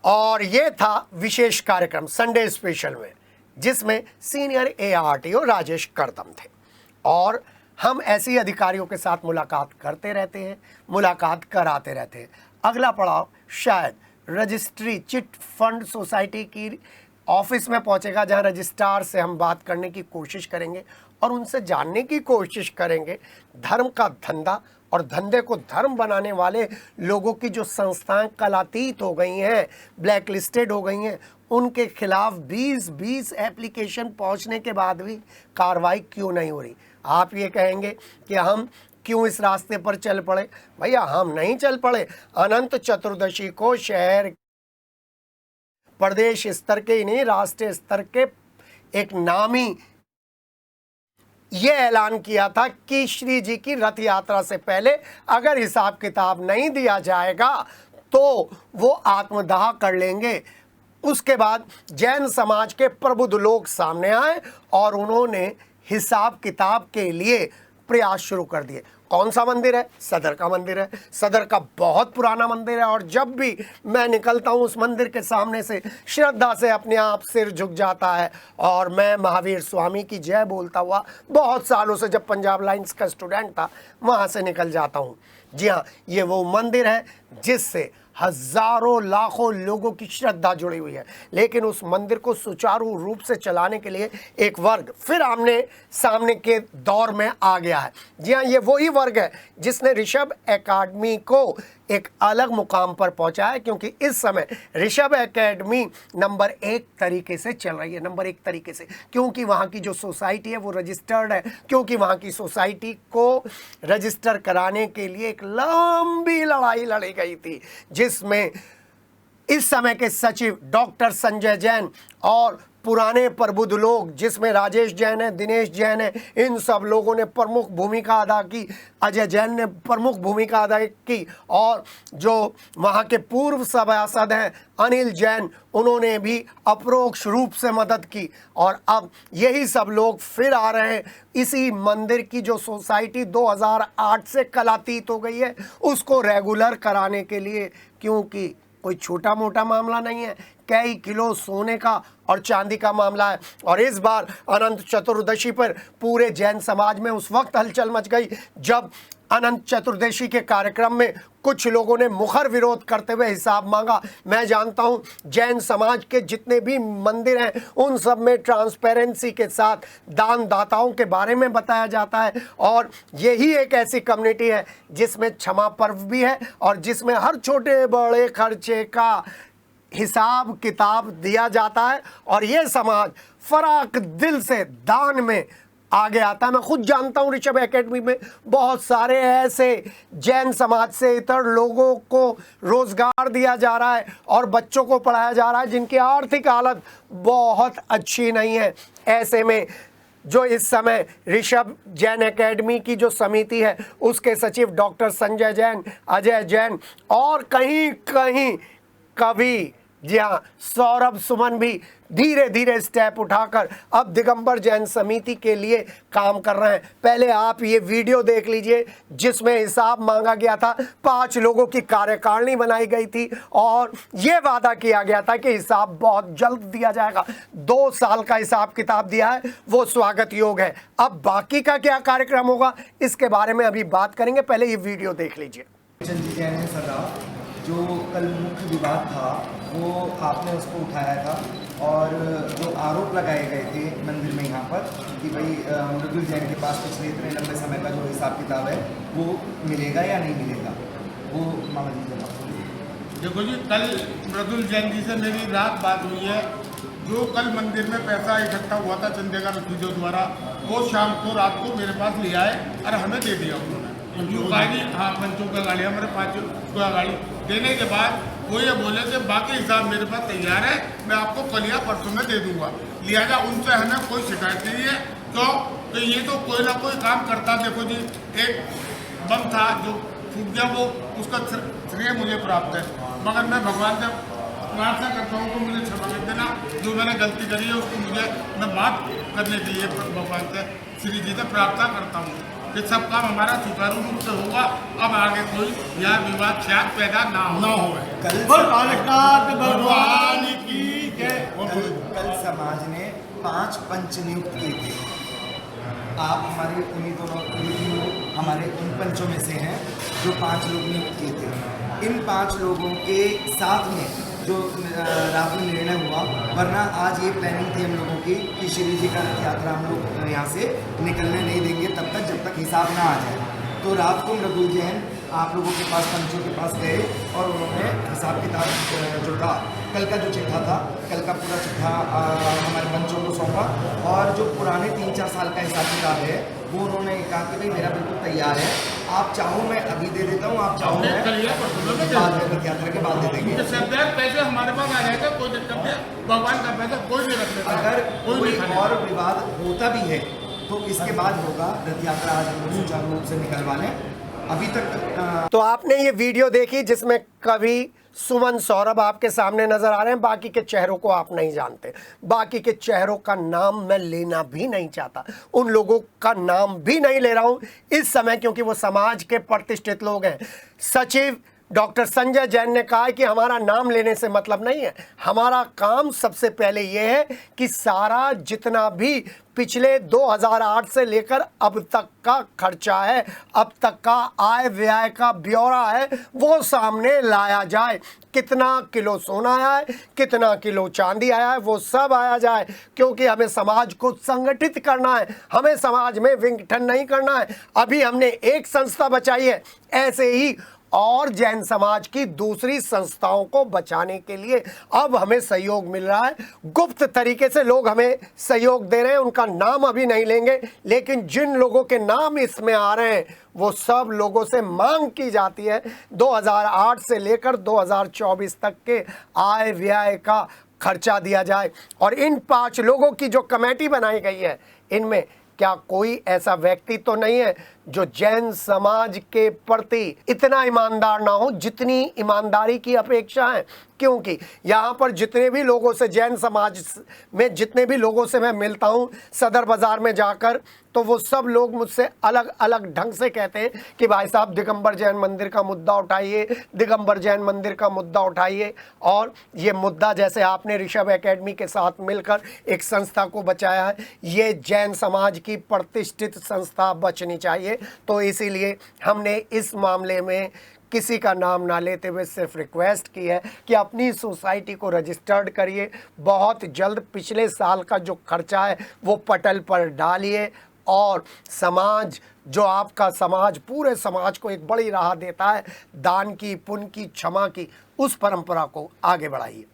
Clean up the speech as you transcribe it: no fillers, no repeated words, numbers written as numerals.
और ये था विशेष कार्यक्रम संडे स्पेशल में, जिसमें सीनियर ARTO राजेश करदम थे। और हम ऐसे अधिकारियों के साथ मुलाकात करते रहते हैं, मुलाकात कराते रहते हैं। अगला पड़ाव शायद रजिस्ट्री चिट फंड सोसाइटी की ऑफिस में पहुंचेगा, जहां रजिस्ट्रार से हम बात करने की कोशिश करेंगे और उनसे जानने की कोशिश करेंगे धर्म का धंधा और धंधे को धर्म बनाने वाले लोगों की जो संस्थाएं कलातीत हो गई हैं, ब्लैक लिस्टेड हो गई हैं, उनके खिलाफ 20 एप्लीकेशन पहुंचने के बाद भी कार्रवाई क्यों नहीं हो रही। आप ये कहेंगे कि हम क्यों इस रास्ते पर चल पड़े। भैया, हम नहीं चल पड़े। अनंत चतुर्दशी को शहर प्रदेश स्तर के ही नहीं, राष्ट्रीय स्तर के एक नामी ये ऐलान किया था कि श्री जी की रथ यात्रा से पहले अगर हिसाब किताब नहीं दिया जाएगा तो वो आत्मदाह कर लेंगे। उसके बाद जैन समाज के प्रबुद्ध लोग सामने आए और उन्होंने हिसाब किताब के लिए प्रयास शुरू कर दिए। कौन सा मंदिर है? सदर का मंदिर है। सदर का बहुत पुराना मंदिर है और जब भी मैं निकलता हूँ उस मंदिर के सामने से श्रद्धा से अपने आप सिर झुक जाता है और मैं महावीर स्वामी की जय बोलता हुआ बहुत सालों से, जब पंजाब लाइन्स का स्टूडेंट था, वहाँ से निकल जाता हूँ। जी हाँ, ये वो मंदिर है जिससे हजारों लाखों लोगों की श्रद्धा जुड़ी हुई है। लेकिन उस मंदिर को सुचारू रूप से चलाने के लिए एक वर्ग फिर आमने सामने के दौर में आ गया है। जी हाँ, ये वही वर्ग है जिसने ऋषभ एकेडमी को एक अलग मुकाम पर पहुंचा है, क्योंकि इस समय ऋषभ एकेडमी नंबर 1 तरीके से चल रही है। नंबर 1 तरीके से क्योंकि वहाँ की जो सोसाइटी है वो रजिस्टर्ड है, क्योंकि वहाँ की सोसाइटी को रजिस्टर कराने के लिए एक लंबी लड़ाई लड़ी गई थी, जिसमें इस समय के सचिव डॉक्टर संजय जैन और पुराने प्रबुद्ध लोग, जिसमें राजेश जैन है, दिनेश जैन है, इन सब लोगों ने प्रमुख भूमिका अदा की। अजय जैन ने प्रमुख भूमिका अदा की और जो वहाँ के पूर्व सभासद हैं अनिल जैन, उन्होंने भी अप्रोक्ष रूप से मदद की। और अब यही सब लोग फिर आ रहे हैं। इसी मंदिर की जो सोसाइटी 2008 से कलातीत हो गई है, उसको रेगुलर कराने के लिए, क्योंकि कोई छोटा मोटा मामला नहीं है, कई किलो सोने का और चांदी का मामला है। और इस बार अनंत चतुर्दशी पर पूरे जैन समाज में उस वक्त हलचल मच गई जब अनंत चतुर्दशी के कार्यक्रम में कुछ लोगों ने मुखर विरोध करते हुए हिसाब मांगा। मैं जानता हूं जैन समाज के जितने भी मंदिर हैं उन सब में ट्रांसपेरेंसी के साथ दान दाताओं के बारे में बताया जाता है, और यही एक ऐसी कम्युनिटी है जिसमें क्षमा पर्व भी है और जिसमें हर छोटे बड़े खर्चे का हिसाब किताब दिया जाता है। और ये समाज फराक दिल से दान में आगे आता है। मैं खुद जानता हूँ ऋषभ एकेडमी में बहुत सारे ऐसे जैन समाज से इतर लोगों को रोजगार दिया जा रहा है और बच्चों को पढ़ाया जा रहा है जिनकी आर्थिक हालत बहुत अच्छी नहीं है। ऐसे में जो इस समय ऋषभ जैन एकेडमी की जो समिति है उसके सचिव डॉक्टर संजय जैन, अजय जैन और कहीं कहीं कवि, जी हाँ, सौरभ सुमन भी धीरे धीरे स्टेप उठाकर अब दिगंबर जैन समिति के लिए काम कर रहे हैं। पहले आप ये वीडियो देख लीजिए जिसमें हिसाब मांगा गया था। 5 लोगों की कार्यकारिणी बनाई गई थी और ये वादा किया गया था कि हिसाब बहुत जल्द दिया जाएगा। 2 साल का हिसाब किताब दिया है, वो स्वागत योग्य है। अब बाकी का क्या कार्यक्रम होगा इसके बारे में अभी बात करेंगे, पहले ये वीडियो देख लीजिए। जो कल मुख्य विवाद था वो आपने उसको उठाया था और जो आरोप लगाए गए थे मंदिर में यहाँ पर कि भाई मृदुल जैन के पास पिछले इतने लंबे समय का जो हिसाब किताब है वो मिलेगा या नहीं मिलेगा, वो मामा जी जवाब। देखो जी, कल मृदुल जैन जी से मेरी रात बात हुई है। जो कल मंदिर में पैसा इकट्ठा हुआ था चंदेगा रसूजों द्वारा, वो शाम को रात को मेरे पास ले आए और हमें दे दिया उन्होंने। गाड़ी, हाँ, पंचों का गाड़ी, हमारे 5 का गाड़ी देने के बाद वो ये बोले कि बाकी हिसाब मेरे पास तैयार है, मैं आपको कल या परसों में दे दूंगा। लिहाजा उनसे हमें कोई शिकायत नहीं है। क्यों? तो ये तो कोई ना कोई काम करता। देखो जी, एक बम था जो फूट गया, वो उसका श्रेय मुझे प्राप्त है, मगर मैं भगवान से प्रार्थना करता हूँ कि मुझे क्षमा कर देना। जो मैंने गलती करी है उसको मैं माफ करने के लिए भगवान से, श्री जी से प्रार्थना करता हूँ कि सब काम हमारा सुचारू रूप से होगा। अब आगे कोई यह विवाद शायद पैदा ना हो। कल समाज ने 5 पंच नियुक्त किए थे। आप हमारे उन्हीं दोनों हमारे उन पंचों में से हैं जो 5 लोग नियुक्त किए थे। इन 5 लोगों के साथ में जो रात में निर्णय हुआ, वरना आज ये प्लानिंग थी हम लोगों की कि श्री जी का रथ यात्रा हम लोग यहाँ से निकलने नहीं देंगे तब तक जब तक हिसाब ना आ जाए। तो रात को मृदुल जैन आप लोगों के पास, पंचों के पास गए और उन्होंने हिसाब किताब जो था, कल का जो चिट्ठा था, कल का पूरा चिट्ठा हमारे पंचों को सौंपा और जो पुराने 3-4 साल का हिसाब किताब है वो उन्होंने कहा कि भाई मेरा बिल्कुल तैयार है, आप चाहो मैं अभी दे देता हूँ, आप चाहो मैं बाद में रथ यात्रा के बाद दे देंगे। पैसे हमारे पास आ जाएगा, कोई दिक्कत नहीं, भगवान का पैसा कोई नहीं रख लेता। अगर कोई और विवाद होता भी है तो इसके बाद होगा। रथ यात्रा आज हम लोग सुचारू रूप से निकलवा लें। अभी तक तो आपने ये वीडियो देखी जिसमें कवि सुमन सौरभ आपके सामने नजर आ रहे हैं, बाकी के चेहरों को आप नहीं जानते, बाकी के चेहरों का नाम मैं लेना भी नहीं चाहता, उन लोगों का नाम भी नहीं ले रहा हूं इस समय, क्योंकि वो समाज के प्रतिष्ठित लोग हैं। सचिव डॉक्टर संजय जैन ने कहा है कि हमारा नाम लेने से मतलब नहीं है, हमारा काम सबसे पहले ये है कि सारा जितना भी पिछले 2008 से लेकर अब तक का खर्चा है, अब तक का आय व्यय का ब्यौरा है, वो सामने लाया जाए। कितना किलो सोना आया है, कितना किलो चांदी आया है, वो सब आया जाए, क्योंकि हमें समाज को संगठित करना है, हमें समाज में विंगठन नहीं करना है। अभी हमने एक संस्था बचाई है, ऐसे ही और जैन समाज की दूसरी संस्थाओं को बचाने के लिए अब हमें सहयोग मिल रहा है। गुप्त तरीके से लोग हमें सहयोग दे रहे हैं, उनका नाम अभी नहीं लेंगे, लेकिन जिन लोगों के नाम इसमें आ रहे हैं वो सब लोगों से मांग की जाती है 2008 से लेकर 2024 तक के आय व्यय का खर्चा दिया जाए। और इन 5 लोगों की जो कमेटी बनाई गई है, इनमें क्या कोई ऐसा व्यक्ति तो नहीं है जो जैन समाज के प्रति इतना ईमानदार ना हो जितनी ईमानदारी की अपेक्षा है? क्योंकि यहाँ पर जितने भी लोगों से, जैन समाज में जितने भी लोगों से मैं मिलता हूँ सदर बाज़ार में जाकर, तो वो सब लोग मुझसे अलग अलग ढंग से कहते हैं कि भाई साहब दिगंबर जैन मंदिर का मुद्दा उठाइए, दिगंबर जैन मंदिर का मुद्दा उठाइए। और ये मुद्दा, जैसे आपने ऋषभ एकेडमी के साथ मिलकर एक संस्था को बचाया है, ये जैन समाज की प्रतिष्ठित संस्था बचनी चाहिए। तो इसीलिए हमने इस मामले में किसी का नाम ना लेते हुए सिर्फ रिक्वेस्ट की है कि अपनी सोसाइटी को रजिस्टर्ड करिए, बहुत जल्द पिछले साल का जो खर्चा है वो पटल पर डालिए और समाज, जो आपका समाज पूरे समाज को एक बड़ी राह देता है दान की, पुण्य की, क्षमा की, उस परंपरा को आगे बढ़ाइए।